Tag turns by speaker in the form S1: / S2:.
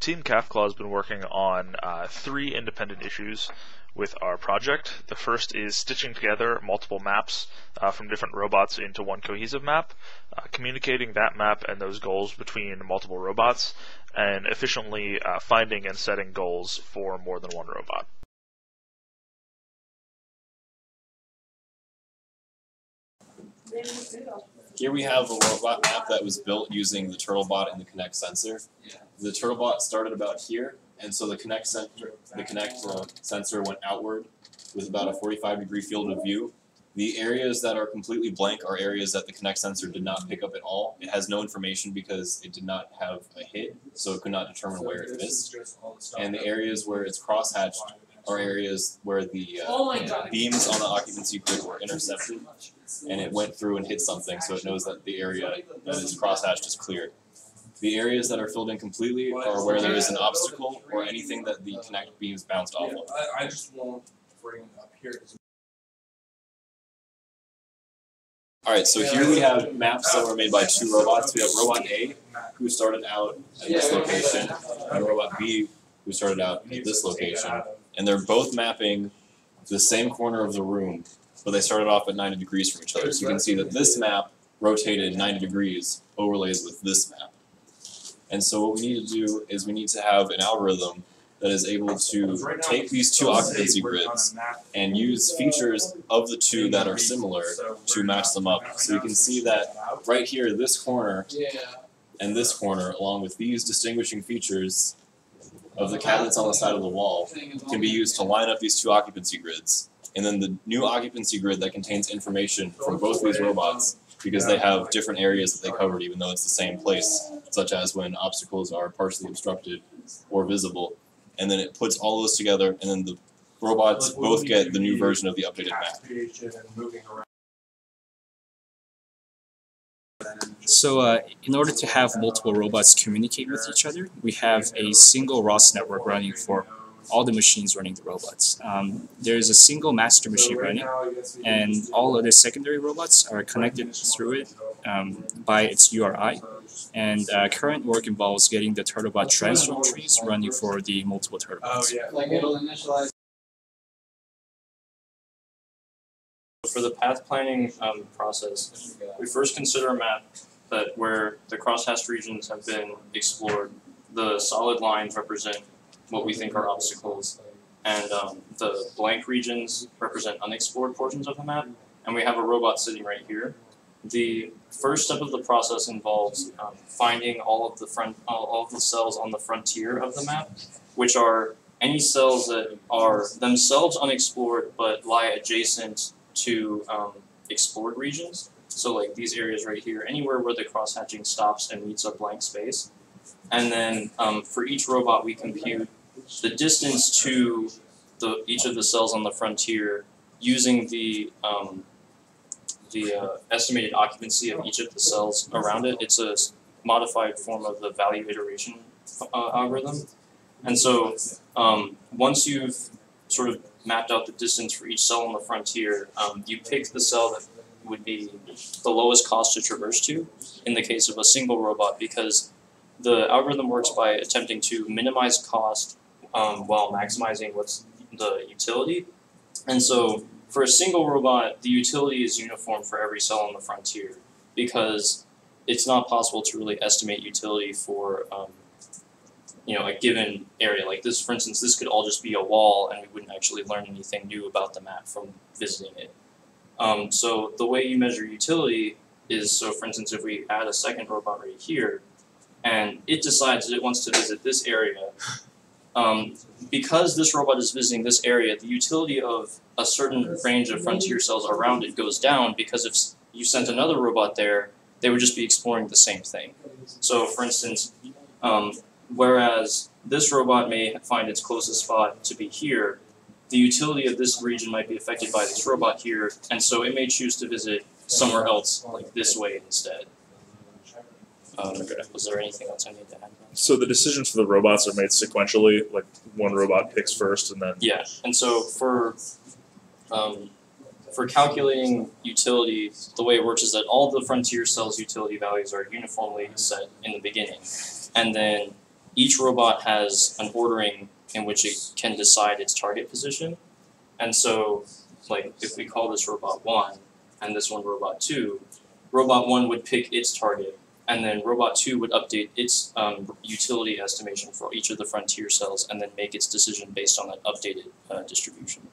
S1: Team Cafklaw has been working on 3 independent issues with our project. The first is stitching together multiple maps from different robots into one cohesive map, communicating that map and those goals between multiple robots, and efficiently finding and setting goals for more than one robot.
S2: Here we have a robot map that was built using the TurtleBot and the Connect sensor. The TurtleBot started about here, and so the Connect sensor went outward with about a 45-degree field of view. The areas that are completely blank are areas that the Connect sensor did not pick up at all. It has no information because it did not have a hit, so it could not determine where it missed. And the areas where it's crosshatched are areas where the beams on the occupancy grid were intercepted, and it went through and hit something, so it knows that the area that is crosshatched is clear. The areas that are filled in completely are where there is an obstacle or anything that the Connect beams bounced off of.
S3: I just won't bring it up here.
S2: Alright, so here we have maps that were made by 2 robots. We have Robot A, who started out at this location, and Robot B, who started out at this location. And they're both mapping the same corner of the room, but they started off at 90 degrees from each other. So you can see that this map rotated 90 degrees, overlays with this map. And so what we need to do is we need to have an algorithm that is able to take these 2 occupancy grids and use features of the 2 that are similar to match them up. So you can see that right here, this corner and this corner, along with these distinguishing features of the cabinets on the side of the wall, can be used to line up these 2 occupancy grids. And then the new occupancy grid that contains information from both these robots, because they have different areas that they covered even though it's the same place, such as when obstacles are partially obstructed or visible. And then it puts all those together, and then the robots both get the new version of the updated map.
S4: So in order to have multiple robots communicate with each other, we have a single ROS network running for all the machines running the robots. There's a single master machine running, and all other secondary robots are connected through it by its URI. And current work involves getting the TurtleBot transform trees running for the multiple TurtleBots.
S5: For the path planning process, we first consider a map that where the crosshatched regions have been explored. The solid lines represent what we think are obstacles, and the blank regions represent unexplored portions of the map, and we have a robot sitting right here. The first step of the process involves finding all of the cells on the frontier of the map, which are any cells that are themselves unexplored but lie adjacent to explored regions. So like these areas right here, anywhere where the crosshatching stops and meets a blank space. And then for each robot we compute the distance to each of the cells on the frontier using the estimated occupancy of each of the cells around it. It's a modified form of the value iteration algorithm. And so once you've sort of mapped out the distance for each cell on the frontier, you pick the cell that would be the lowest cost to traverse to in the case of a single robot, because the algorithm works by attempting to minimize cost while maximizing what's the utility. And so for a single robot, the utility is uniform for every cell on the frontier, because it's not possible to really estimate utility for a given area. Like this, for instance, this could all just be a wall and we wouldn't actually learn anything new about the map from visiting it. So the way you measure utility is, so for instance, if we add a second robot right here, and it decides that it wants to visit this area, because this robot is visiting this area, the utility of a certain range of frontier cells around it goes down, because if you sent another robot there, they would just be exploring the same thing. So for instance, whereas this robot may find its closest spot to be here, the utility of this region might be affected by this robot here, and so it may choose to visit somewhere else, like this way instead. Was there anything else I need to add?
S1: So the decisions for the robots are made sequentially, like one robot picks first and then...
S5: Yeah, and so for calculating utility, the way it works is that all the frontier cells' utility values are uniformly set in the beginning. And then each robot has an ordering in which it can decide its target position. And so, like, if we call this robot 1 and this one robot 2, robot 1 would pick its target, and then robot 2 would update its utility estimation for each of the frontier cells and then make its decision based on that updated distribution.